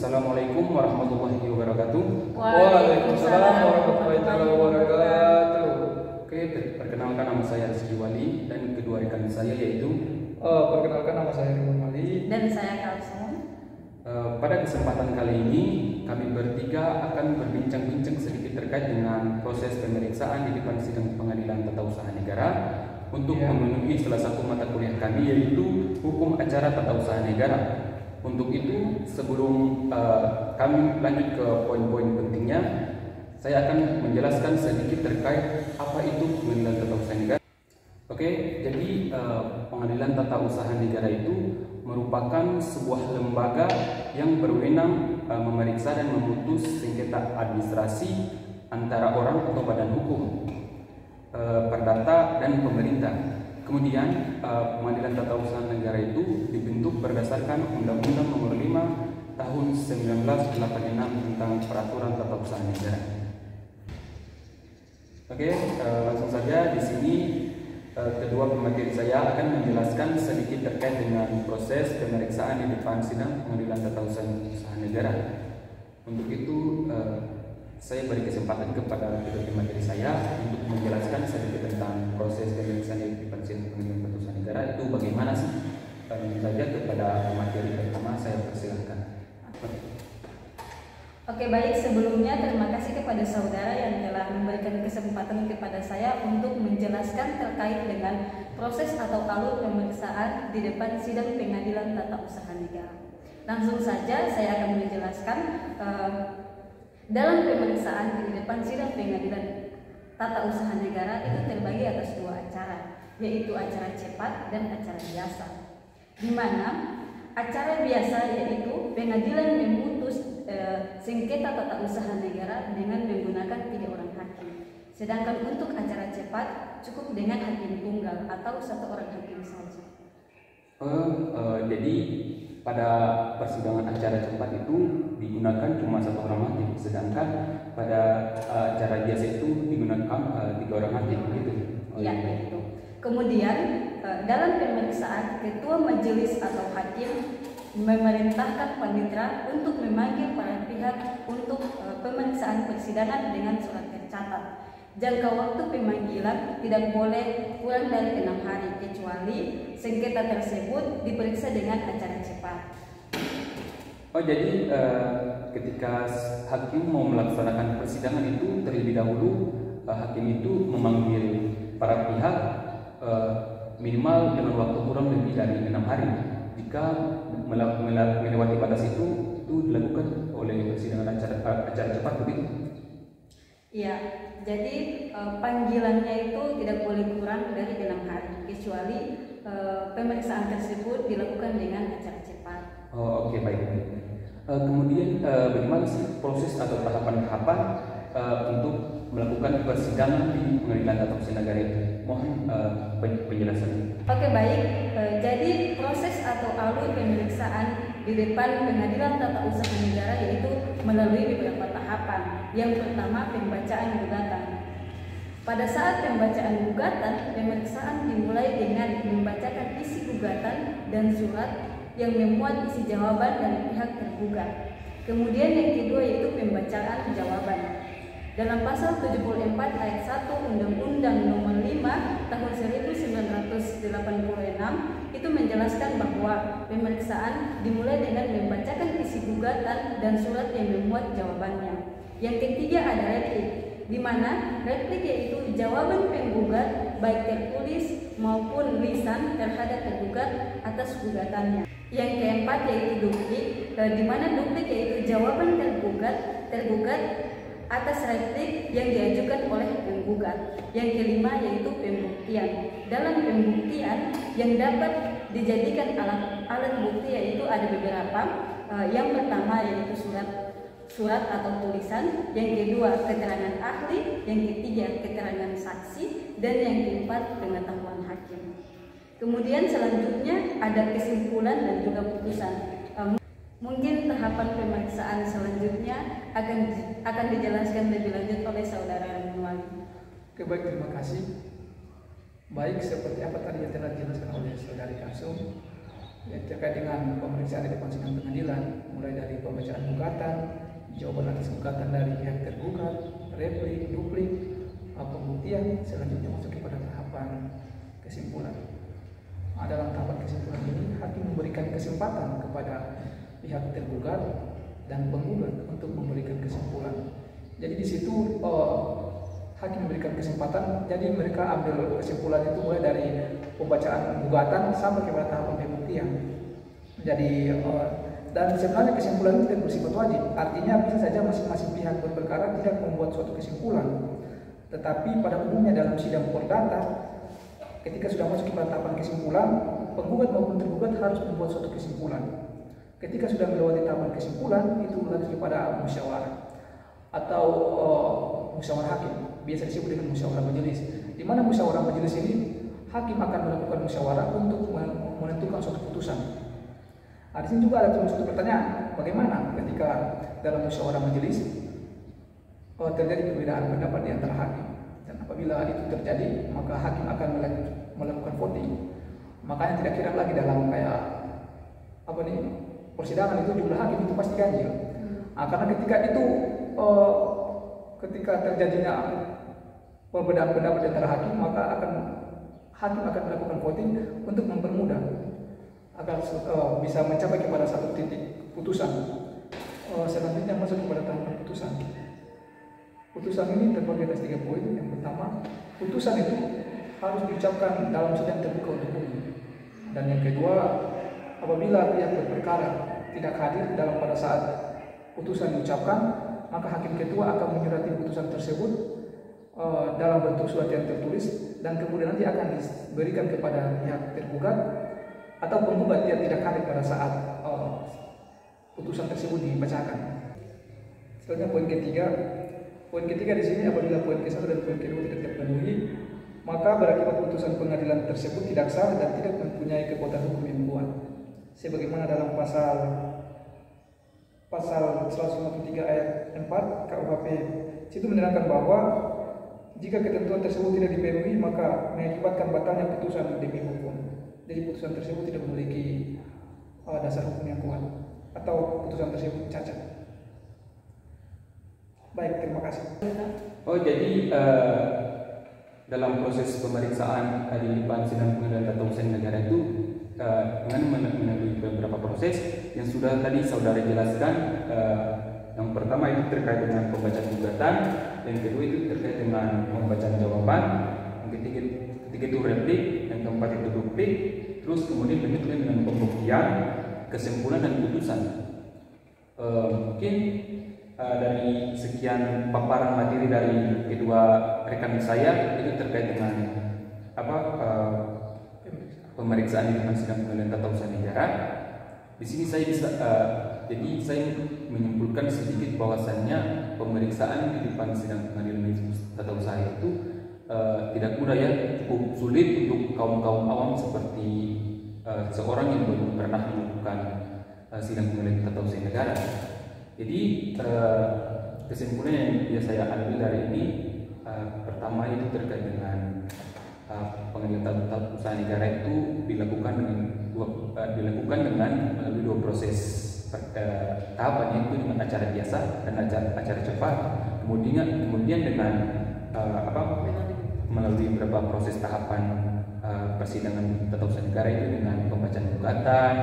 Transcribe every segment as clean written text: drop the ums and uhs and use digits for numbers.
Assalamualaikum warahmatullahi wabarakatuh. Waalaikumsalam warahmatullahi wabarakatuh. Oke, perkenalkan nama saya Rizky Wali dan kedua rekan saya yaitu Perkenalkan nama saya Ridwan Wali. dan saya Kalsum. Pada kesempatan kali ini kami bertiga akan berbincang-bincang sedikit terkait dengan proses pemeriksaan di depan sidang pengadilan tata usaha negara untuk memenuhi salah satu mata kuliah kami yaitu hukum acara tata usaha negara. Untuk itu, sebelum kami lanjut ke poin-poin pentingnya, saya akan menjelaskan sedikit terkait apa itu pengadilan tata usaha negara. Oke, jadi pengadilan tata usaha negara itu merupakan sebuah lembaga yang berwenang memeriksa dan memutus sengketa administrasi antara orang atau badan hukum, perdata dan pemerintah. Kemudian pengadilan tata usaha negara itu dibentuk berdasarkan Undang-Undang Nomor 5 Tahun 1986 tentang Peraturan Tata Usaha Negara. Oke, langsung saja di sini kedua pemateri saya akan menjelaskan sedikit terkait dengan proses pemeriksaan di depan sidang pengadilan tata usaha negara. Untuk itu saya beri kesempatan kepada kedua pemateri saya untuk menjelaskan sedikit tentang proses pemeriksaan di depan sidang pengadilan tata usaha negara itu bagaimana sih. Langsung saja kepada pemateri pertama saya persilahkan. Oke, baik, sebelumnya terima kasih kepada saudara yang telah memberikan kesempatan kepada saya untuk menjelaskan terkait dengan proses atau alur pemeriksaan di depan sidang pengadilan tata usaha negara. Langsung saja saya akan menjelaskan dalam pemeriksaan di depan sidang pengadilan tata usaha negara itu terbagi atas dua acara, yaitu acara cepat dan acara biasa. Di mana acara biasa yaitu pengadilan memutus sengketa tata usaha negara dengan menggunakan 3 orang hakim. Sedangkan untuk acara cepat cukup dengan hakim tunggal atau 1 orang hakim saja. Jadi pada persidangan acara cepat itu digunakan cuma 1 orang hakim, sedangkan pada acara biasa itu digunakan 3 orang hakim, gitu. Ya, begitu. Kemudian dalam pemeriksaan ketua majelis atau hakim memerintahkan panitera untuk memanggil para pihak untuk pemeriksaan persidangan dengan surat tercatat. Jangka waktu pemanggilan tidak boleh kurang dari 6 hari kecuali sengketa tersebut diperiksa dengan acara cepat. Oh, jadi ketika hakim mau melaksanakan persidangan itu terlebih dahulu hakim itu memanggil para pihak minimal dengan waktu kurang lebih dari 6 hari. Jika melewati batas itu dilakukan oleh persidangan acara cepat, begitu? Iya, jadi panggilannya itu tidak boleh kurang dari 6 hari kecuali pemeriksaan tersebut dilakukan dengan acara cepat. Oh, oke, baik. Kemudian bagaimana sih proses atau tahapan-tahapan untuk melakukan persidangan di pengadilan tata usaha negara itu? Mohon penjelasannya. Oke, baik. Jadi proses atau alur pemeriksaan di depan pengadilan tata usaha negara yaitu melalui beberapa tahapan. Yang pertama, pembacaan gugatan. Pada saat pembacaan gugatan, pemeriksaan dimulai dengan membacakan isi gugatan dan surat yang memuat isi jawaban dari pihak tergugat. Kemudian yang kedua yaitu pembacaan jawaban. Dalam pasal 74 ayat 1 Undang-Undang Nomor 5 Tahun 1986 itu menjelaskan bahwa pemeriksaan dimulai dengan membacakan isi gugatan dan surat yang memuat jawabannya. Yang ketiga ada replik, di mana replik yaitu jawaban penggugat baik tertulis maupun lisan terhadap tergugat atas gugatannya. Yang keempat yaitu duplik, di mana duplik yaitu jawaban tergugat atas replik yang diajukan oleh penggugat. Yang kelima yaitu pembuktian. Dalam pembuktian yang dapat dijadikan alat bukti yaitu ada beberapa. Yang pertama yaitu surat atau tulisan, yang kedua keterangan ahli, yang ketiga keterangan saksi, dan yang keempat pengetahuan hakim. Kemudian selanjutnya ada kesimpulan dan juga putusan. Mungkin tahapan pemeriksaan selanjutnya akan dijelaskan lebih lanjut oleh saudara Ridwan. Oke, baik, terima kasih. Baik, seperti apa tadi yang telah dijelaskan oleh saudari Kalsum, ya, terkait dengan pemeriksaan di depan sidang pengadilan, mulai dari pembacaan gugatan, jawaban atas gugatan dari pihak tergugat, replik, duplik, pembuktian, selanjutnya masuk kepada tahapan kesimpulan. Dalam tahapan kesimpulan ini, hakim memberikan kesempatan kepada pihak tergugat dan penggugat untuk memberikan kesimpulan. Jadi di situ hakim memberikan kesempatan, jadi mereka ambil kesimpulan itu mulai dari pembacaan gugatan sampai kepada tahapan pembuktian. Jadi dan sebenarnya kesimpulan itu tidak bersifat wajib, artinya bisa saja masing-masing pihak berperkara tidak membuat suatu kesimpulan. Tetapi pada umumnya dalam sidang perdata, ketika sudah masuk ke tahapan kesimpulan, penggugat maupun tergugat harus membuat suatu kesimpulan. Ketika sudah melewati tahapan kesimpulan, itu lanjut kepada musyawarah atau musyawarah hakim, biasa disebut dengan musyawarah majelis. Di mana musyawarah majelis ini, hakim akan melakukan musyawarah untuk menentukan suatu putusan. Di sini juga ada suatu pertanyaan, bagaimana ketika dalam musyawarah majelis terjadi perbedaan pendapat di antara hakim, dan apabila itu terjadi maka hakim akan melakukan voting. Makanya tidak kira lagi dalam kayak persidangan itu jumlah hakim itu pasti ganjil. Karena ketika itu ketika terjadinya perbedaan pendapat di antara hakim, maka hakim akan melakukan voting untuk mempermudah agar bisa mencapai kepada satu titik putusan. Selanjutnya masuk kepada tahapan putusan. Putusan ini terbagi atas 3 poin. Yang pertama, putusan itu harus diucapkan dalam sidang terbuka untuk umum. Dan yang kedua, apabila pihak berperkara tidak hadir pada saat putusan diucapkan, maka hakim ketua akan menyurati putusan tersebut dalam bentuk surat yang tertulis, dan kemudian nanti akan diberikan kepada pihak tergugat atau penggugat yang tidak hadir pada saat putusan tersebut dibacakan. Selanjutnya poin ketiga. Poin ketiga di sini, apabila poin ke-1 dan poin ke-2 tidak terpenuhi, maka berakibat putusan pengadilan tersebut tidak sah dan tidak mempunyai kekuatan hukum yang kuat. Sebagaimana dalam pasal 153 ayat 4 KUHP, situ menerangkan bahwa jika ketentuan tersebut tidak dipenuhi, maka mengakibatkan batalnya putusan demi hukum. Jadi putusan tersebut tidak memiliki dasar hukum yang kuat atau putusan tersebut cacat. Baik, terima kasih. Jadi dalam proses pemeriksaan di depan sidang pengadilan tata usaha negara itu dengan melalui beberapa proses yang sudah tadi saudara jelaskan. Yang pertama itu terkait dengan pembacaan gugatan, yang kedua itu terkait dengan pembacaan jawaban, yang ketiga itu replik, yang keempat itu duplik, terus kemudian lanjutkan dengan pembuktian, kesimpulan dan putusan. Mungkin dari sekian paparan materi dari kedua rekan saya itu terkait dengan pemeriksaan di depan sidang pengadilan tata usaha negara. Di sini saya bisa jadi saya menyimpulkan sedikit bahwasannya pemeriksaan di depan sidang pengadilan tata usaha itu tidak mudah ya, cukup sulit untuk kaum awam seperti seorang yang belum pernah melakukan sidang pengadilan tata usaha negara. Jadi kesimpulan yang biasa saya ambil dari ini, pertama itu terkait dengan pengadilan tata usaha negara itu dilakukan dengan melalui 2 proses tahapan, yaitu dengan acara biasa dan acara cepat. Kemudian dengan melalui beberapa proses tahapan persidangan tata usaha negara itu dengan pembacaan gugatan,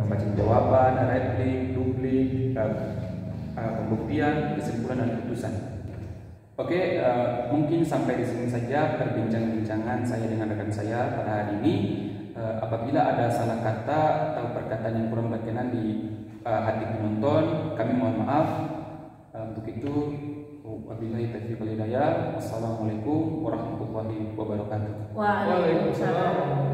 pembacaan jawaban, replik, duplik, pembuktian, kesimpulan dan putusan. Oke, mungkin sampai di sini saja perbincangan saya dengan rekan saya pada hari ini. Apabila ada salah kata atau perkataan yang kurang berkenan di hati penonton, kami mohon maaf. Untuk itu, wabillahi taufiq wal hidayah. Wassalamualaikum warahmatullahi wabarakatuh. Waalaikumsalam.